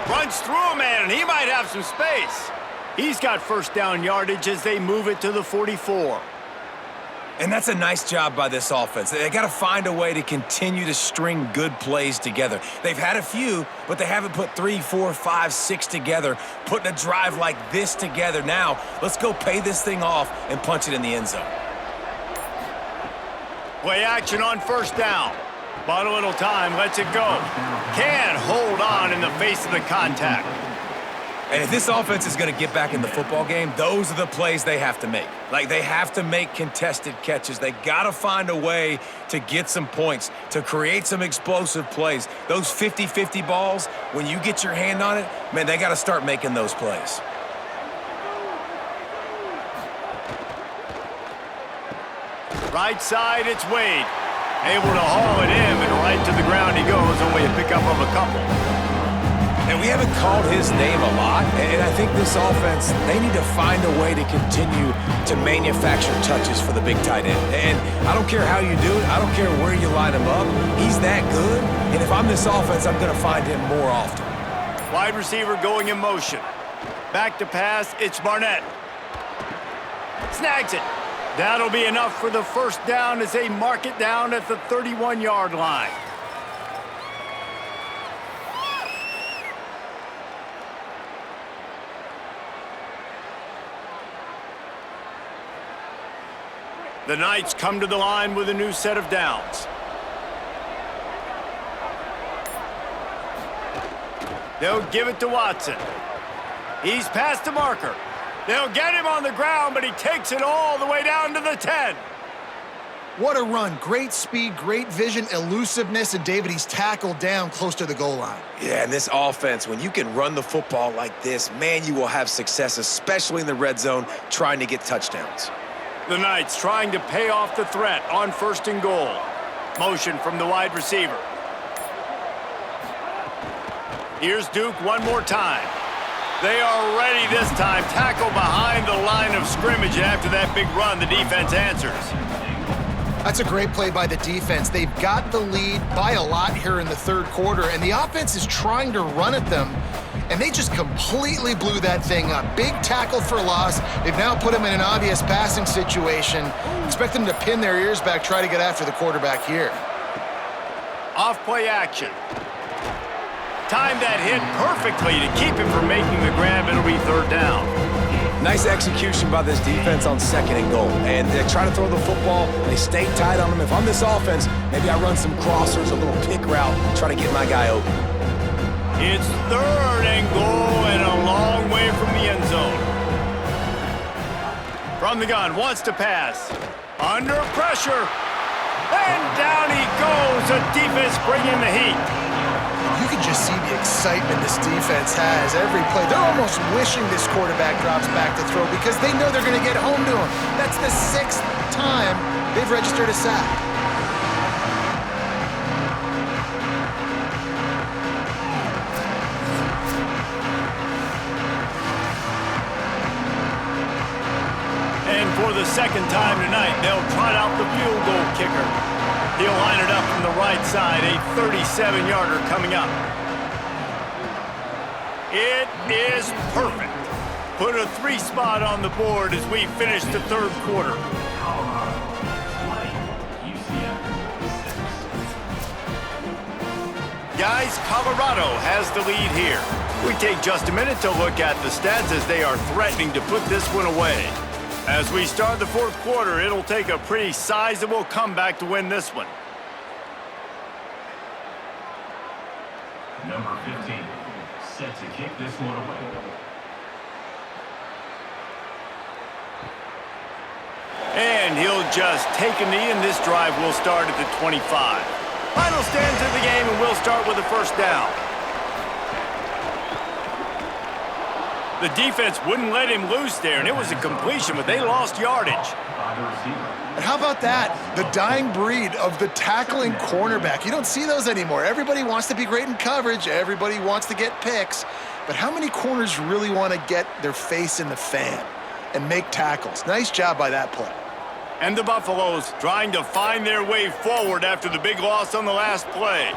Runs through a man, and he might have some space. He's got first down yardage as they move it to the 44. And that's a nice job by this offense. They got to find a way to continue to string good plays together. They've had a few, but they haven't put 3, 4, 5, 6 together, putting a drive like this together. Now, let's go pay this thing off and punch it in the end zone. Play action on first down. But a little time, lets it go. Can't hold on in the face of the contact. And if this offense is going to get back in the football game, those are the plays they have to make. Like, they have to make contested catches. They got to find a way to get some points, to create some explosive plays. Those 50-50 balls, when you get your hand on it, man, they got to start making those plays. Right side, it's Wade. Able to haul it in, and right to the ground he goes, only a pickup of a couple. And we haven't called his name a lot, and I think this offense, they need to find a way to continue to manufacture touches for the big tight end. And I don't care how you do it. I don't care where you line him up. He's that good, and if I'm this offense, I'm going to find him more often. Wide receiver going in motion. Back to pass, it's Barnett. Snags it. That'll be enough for the first down as they mark it down at the 31-yard line. The Knights come to the line with a new set of downs. They'll give it to Watson. He's past the marker. They'll get him on the ground, but he takes it all the way down to the 10. What a run. Great speed, great vision, elusiveness, and David, he's tackled down close to the goal line. Yeah, and this offense, when you can run the football like this, man, you will have success, especially in the red zone, trying to get touchdowns. The Knights trying to pay off the threat on first and goal. Motion from the wide receiver. Here's Duke one more time. They are ready this time. Tackle behind the line of scrimmage, and after that big run, the defense answers. That's a great play by the defense. They've got the lead by a lot here in the third quarter, and the offense is trying to run at them, and they just completely blew that thing up. Big tackle for loss. They've now put them in an obvious passing situation. Expect them to pin their ears back, try to get after the quarterback here. Off-play action. Timed that hit perfectly to keep him from making the grab. It'll be third down. Nice execution by this defense on second and goal. And they try to throw the football. They stay tight on them. If I'm this offense, maybe I run some crossers, a little pick route, try to get my guy open. It's third and goal and a long way from the end zone. From the gun, wants to pass. Under pressure. And down he goes. The defense bringing the heat. You can just see the excitement this defense has every play. They're almost wishing this quarterback drops back to throw because they know they're going to get home to him. That's the 6th time they've registered a sack. And for the second time tonight, they'll trot out the field goal kicker. He'll line it up from the right side, a 37-yarder coming up. It is perfect. Put a 3 spot on the board as we finish the third quarter. Guys, Colorado has the lead here. We take just a minute to look at the stats as they are threatening to put this one away. As we start the fourth quarter, it'll take a pretty sizable comeback to win this one. Number 15, set to kick this one away. And he'll just take a knee, and this drive will start at the 25. Final stands of the game, and we'll start with a first down. The defense wouldn't let him loose there, and it was a completion, but they lost yardage. And how about that? The dying breed of the tackling cornerback. You don't see those anymore. Everybody wants to be great in coverage. Everybody wants to get picks. but how many corners really want to get their face in the fan and make tackles? Nice job by that play. And the Buffaloes trying to find their way forward after the big loss on the last play.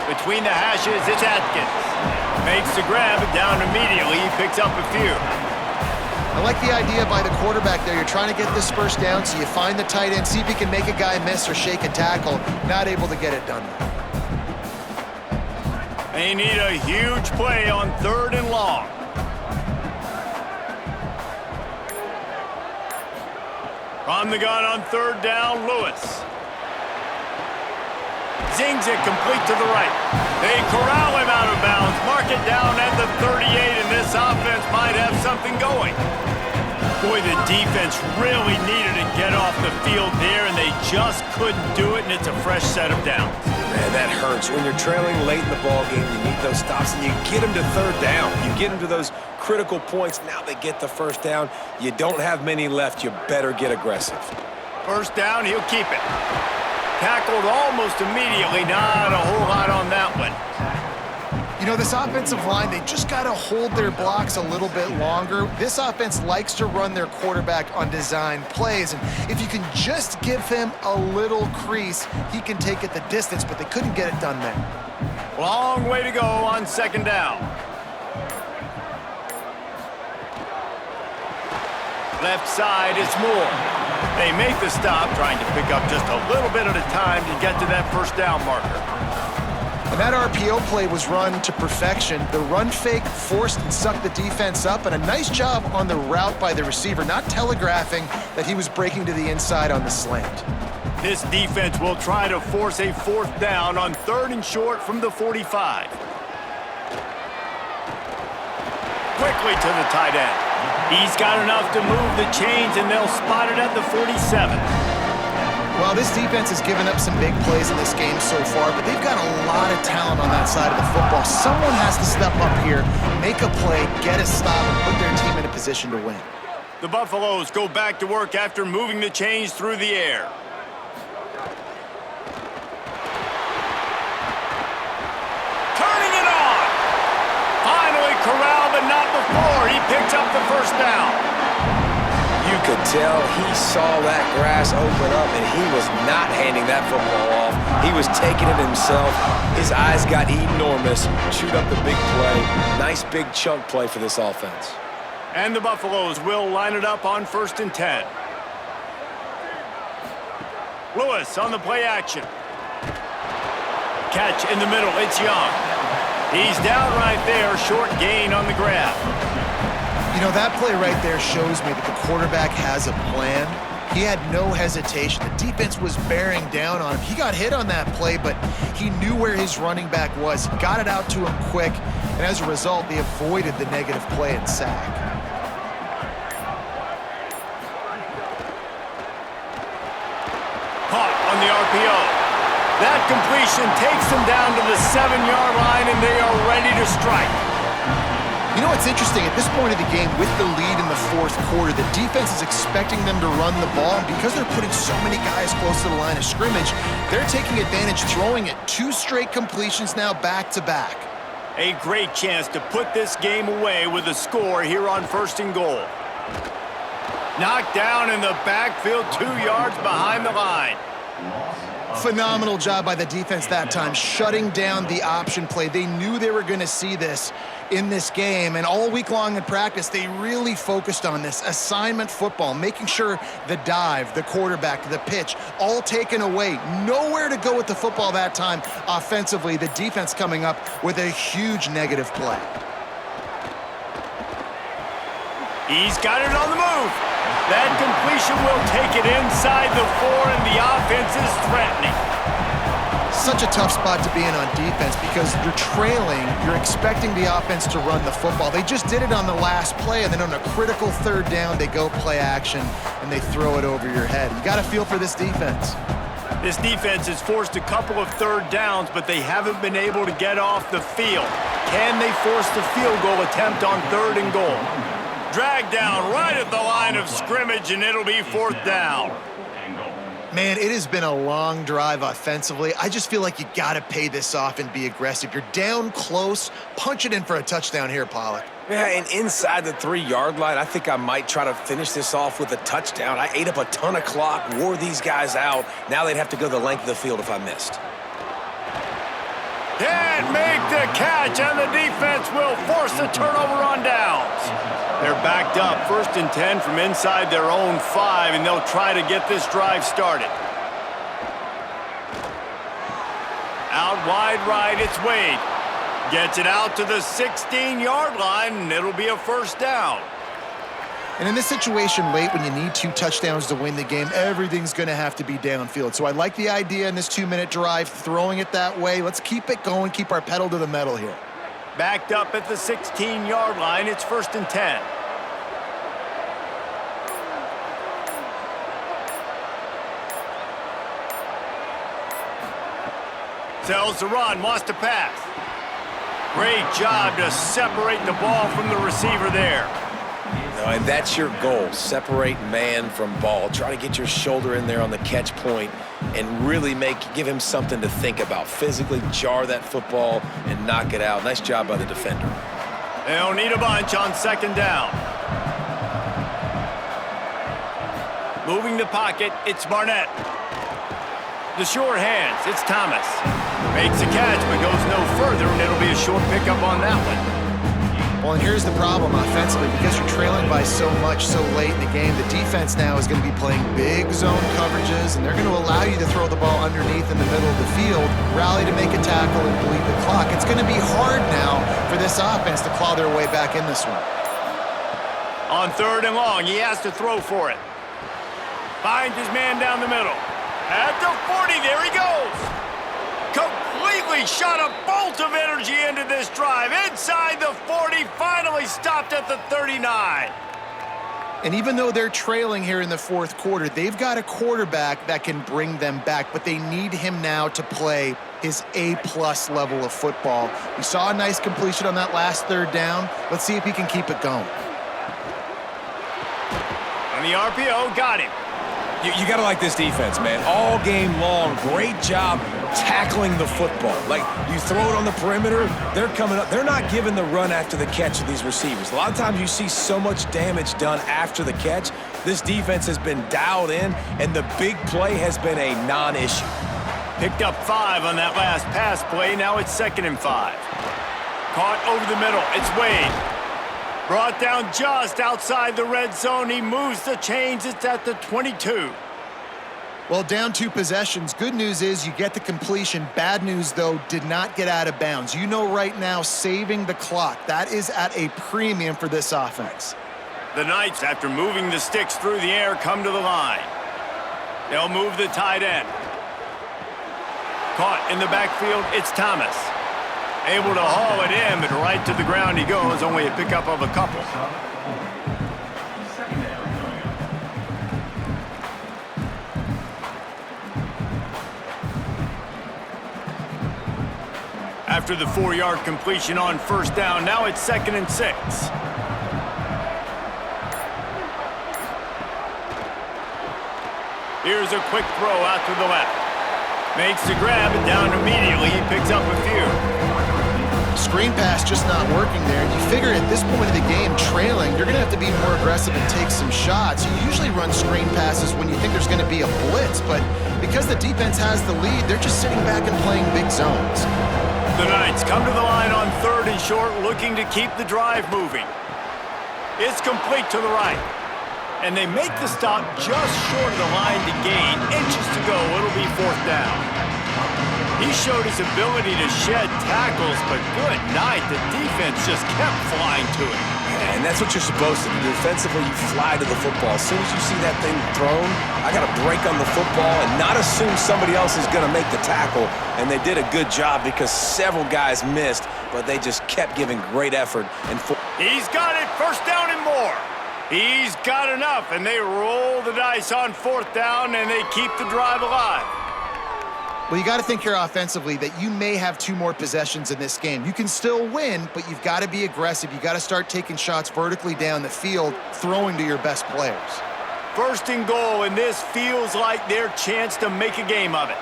Between the hashes, it's Atkins. Makes the grab, down immediately. He picks up a few. I like the idea by the quarterback there. You're trying to get this first down, so you find the tight end, see if he can make a guy miss or shake a tackle. Not able to get it done. They need a huge play on 3rd and long. From the gun on 3rd down, Lewis. Zings it complete to the right. They corral him out of bounds, mark it down at the 38, and this offense might have something going. Boy, the defense really needed to get off the field there, and they just couldn't do it, and it's a fresh set of downs. Man, that hurts. When you're trailing late in the ball game, you need those stops, and you get them to 3rd down. You get them to those critical points. Now they get the 1st down. You don't have many left. You better get aggressive. 1st down, he'll keep it. Tackled almost immediately. Not a whole lot on that one. You know, this offensive line, they just got to hold their blocks a little bit longer. This offense likes to run their quarterback on design plays, and if you can just give him a little crease, he can take it the distance, but they couldn't get it done there. Long way to go on 2nd down. Left side, it's Moore. They make the stop, trying to pick up just a little bit at a time to get to that 1st down marker. And that RPO play was run to perfection. The run fake forced and sucked the defense up, and a nice job on the route by the receiver, not telegraphing that he was breaking to the inside on the slant. This defense will try to force a 4th down on 3rd and short from the 45. Quickly to the tight end. He's got enough to move the chains, and they'll spot it at the 47. Well, this defense has given up some big plays in this game so far, but they've got a lot of talent on that side of the football. Someone has to step up here, make a play, get a stop, and put their team in a position to win. The Buffaloes go back to work after moving the chains through the air. Turning it on! Finally corralled, but not before. He picks up the 1st down. You could tell he saw that grass open up, and he was not handing that football off. He was taking it himself. His eyes got enormous, chewed up the big play. Nice big chunk play for this offense. And the Buffaloes will line it up on 1st and 10. Lewis on the play action. Catch in the middle, it's Young. He's down right there, short gain on the grab. You know, that play right there shows me that the quarterback has a plan. He had no hesitation. The defense was bearing down on him. He got hit on that play, but he knew where his running back was. He got it out to him quick, and as a result, they avoided the negative play and sack. Caught on the RPO. That completion takes them down to the 7-yard line, and they are ready to strike. You know what's interesting? At this point of the game, with the lead in the 4th quarter, the defense is expecting them to run the ball, and because they're putting so many guys close to the line of scrimmage, they're taking advantage, throwing it 2 straight completions now back-to-back. A great chance to put this game away with a score here on 1st and goal. Knocked down in the backfield, 2 yards behind the line. Phenomenal job by the defense that time, shutting down the option play. They knew they were going to see this in this game, and all week long in practice, they really focused on this assignment football, making sure the dive, the quarterback, the pitch, all taken away. Nowhere to go with the football that time offensively. The defense coming up with a huge negative play. He's got it on the move. That completion will take it inside the 4, and the offense is threatening. Such a tough spot to be in on defense because you're trailing, you're expecting the offense to run the football. They just did it on the last play, and then on a critical 3rd down, they go play action, and they throw it over your head. You got to feel for this defense. This defense has forced a couple of 3rd downs, but they haven't been able to get off the field. Can they force the field goal attempt on 3rd and goal? Dragged down right at the line of scrimmage, and it'll be 4th down. Man, it has been a long drive offensively. I just feel like you got to pay this off and be aggressive. You're down close. Punch it in for a touchdown here, Pollack. Yeah, and inside the 3-yard line, I think I might try to finish this off with a touchdown. I ate up a ton of clock, wore these guys out. Now they'd have to go the length of the field if I missed. Can't make the catch, and the defense will force the turnover on downs. They're backed up, 1st and 10 from inside their own 5, and they'll try to get this drive started. Out wide right, it's Wade. Gets it out to the 16-yard line, and it'll be a 1st down. And in this situation late when you need 2 touchdowns to win the game, everything's going to have to be downfield. So I like the idea in this 2-minute drive, throwing it that way. Let's keep it going, keep our pedal to the metal here. Backed up at the 16-yard line, it's 1st and 10. Sells the run, wants to pass. Great job to separate the ball from the receiver there. And that's your goal, separate man from ball. Try to get your shoulder in there on the catch point and really give him something to think about. Physically jar that football and knock it out. Nice job by the defender. They'll need a bunch on 2nd down. Moving the pocket, it's Barnett. The sure hands, it's Thomas. Makes a catch, but goes no further, and it'll be a short pickup on that one. Well, and here's the problem offensively. Because you're trailing by so much so late in the game, the defense now is going to be playing big zone coverages, and they're going to allow you to throw the ball underneath in the middle of the field, rally to make a tackle, and bleed the clock. It's going to be hard now for this offense to claw their way back in this one. On 3rd and long, he has to throw for it. Finds his man down the middle. At the 40, there he goes. Completely shot a bolt of energy into this drive. Inside the 40, finally stopped at the 39. And even though they're trailing here in the 4th quarter, they've got a quarterback that can bring them back, but they need him now to play his A-plus level of football. We saw a nice completion on that last 3rd down. Let's see if he can keep it going. On the RPO, got him. You got to like this defense, man. All game long, great job tackling the football. Like, you throw it on the perimeter, they're coming up. They're not giving the run after the catch of these receivers. A lot of times you see so much damage done after the catch. This defense has been dialed in, and the big play has been a non-issue. Picked up 5 on that last pass play. Now it's 2nd and 5. Caught over the middle. It's Wade. Brought down just outside the red zone. He moves the chains. It's at the 22. Well, down 2 possessions. Good news is you get the completion. Bad news, though, did not get out of bounds. You know right now, saving the clock, that is at a premium for this offense. The Knights, after moving the sticks through the air, come to the line. They'll move the tight end. Caught in the backfield, it's Thomas. Able to haul it in, but right to the ground he goes. Only a pickup of a couple. After the 4-yard completion on 1st down, now it's 2nd and 6. Here's a quick throw out to the left. Makes the grab, and down immediately he picks up a few. Screen pass just not working there. You figure at this point of the game, trailing, you're going to have to be more aggressive and take some shots. You usually run screen passes when you think there's going to be a blitz, but because the defense has the lead, they're just sitting back and playing big zones. The Knights come to the line on 3rd and short, looking to keep the drive moving. It's complete to the right. And they make the stop just short of the line to gain. Inches to go. It'll be 4th down. He showed his ability to shed tackles, but good night. The defense just kept flying to it. And that's what you're supposed to do. Defensively, you fly to the football. As soon as you see that thing thrown, I got to break on the football and not assume somebody else is going to make the tackle. And they did a good job because several guys missed, but they just kept giving great effort. And he's got it. 1st down and more. He's got enough, and they roll the dice on 4th down, and they keep the drive alive. Well, you got to think here offensively that you may have 2 more possessions in this game. You can still win, but you've got to be aggressive. You got to start taking shots vertically down the field, throwing to your best players. First and goal, and this feels like their chance to make a game of it.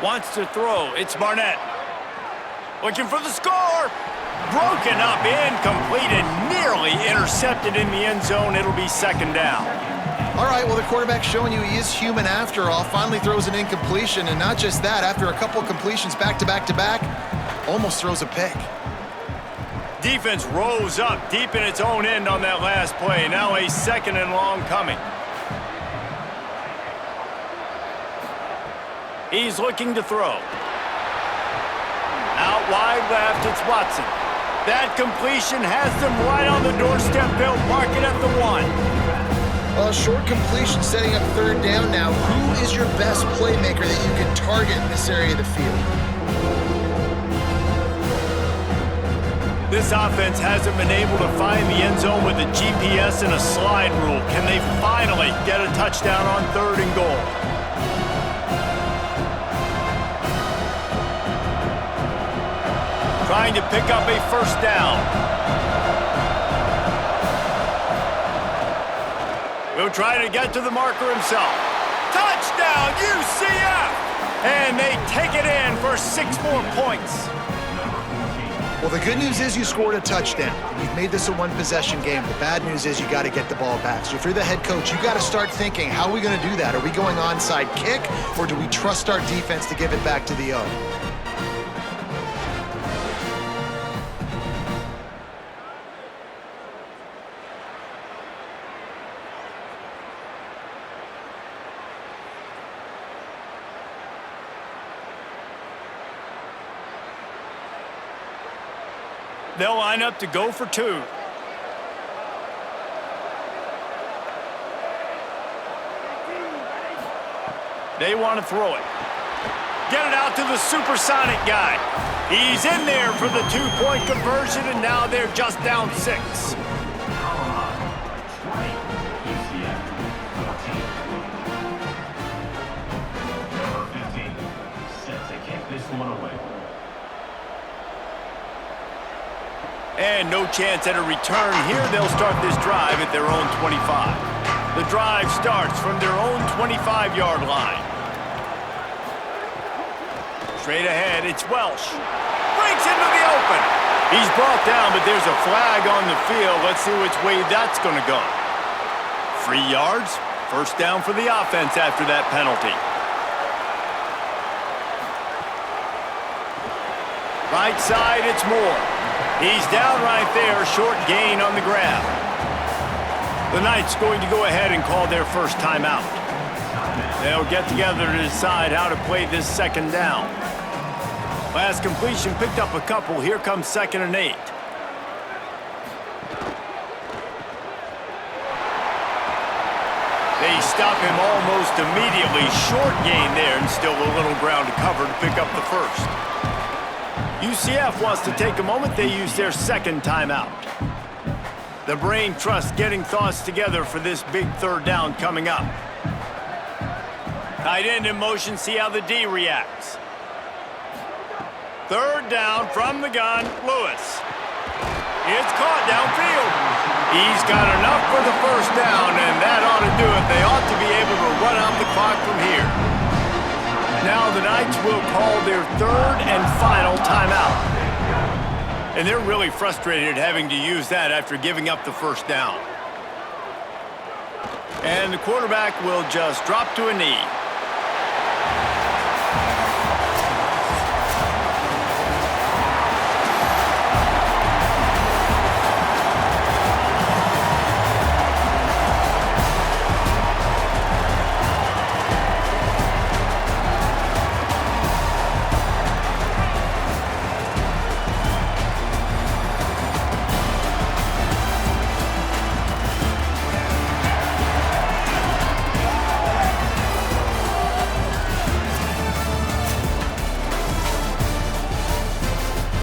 Wants to throw. It's Barnett. Looking for the score. Broken up, incomplete, and nearly intercepted in the end zone. It'll be second down. All right, well, the quarterback's showing you he is human after all. Finally throws an incompletion, and not just that, after a couple completions back-to-back-to-back, almost throws a pick. Defense rose up deep in its own end on that last play. Now a second and long coming. He's looking to throw. Out wide left, it's Watson. That completion has them right on the doorstep. They'll mark it at the 1. A short completion setting up third down now. Who is your best playmaker that you can target in this area of the field? This offense hasn't been able to find the end zone with a GPS and a slide rule. Can they finally get a touchdown on third and goal? Trying to pick up a first down. Will try to get to the marker himself. Touchdown, UCF! And they take it in for 6 more points. Well, the good news is you scored a touchdown. You've made this a one-possession game. The bad news is you got to get the ball back. So if you're the head coach, you got to start thinking, how are we going to do that? Are we going onside kick, or do we trust our defense to give it back to the O? They'll line up to go for 2. They want to throw it. Get it out to the supersonic guy. He's in there for the 2-point conversion, and now they're just down 6. Number 15, set to kick this one away. And no chance at a return here. They'll start this drive at their own 25. The drive starts from their own 25-yard line. Straight ahead, it's Welsh. Breaks into the open. He's brought down, but there's a flag on the field. Let's see which way that's going to go. 3 yards. First down for the offense after that penalty. Right side, it's Moore. He's down right there, short gain on the grab. The Knights going to go ahead and call their first timeout. They'll get together to decide how to play this second down. Last completion picked up a couple. Here comes 2nd and 8. They stop him almost immediately. Short gain there, and still a little ground to cover to pick up the first. UCF wants to take a moment. They use their second timeout. The brain trust getting thoughts together for this big third down coming up. Tight end in motion, see how the D reacts. Third down from the gun, Lewis. It's caught downfield. He's got enough for the first down, and that ought to do it. They ought to be able to run out the clock from here. Now the Knights will call their third and final timeout. And they're really frustrated having to use that after giving up the first down. And the quarterback will just drop to a knee.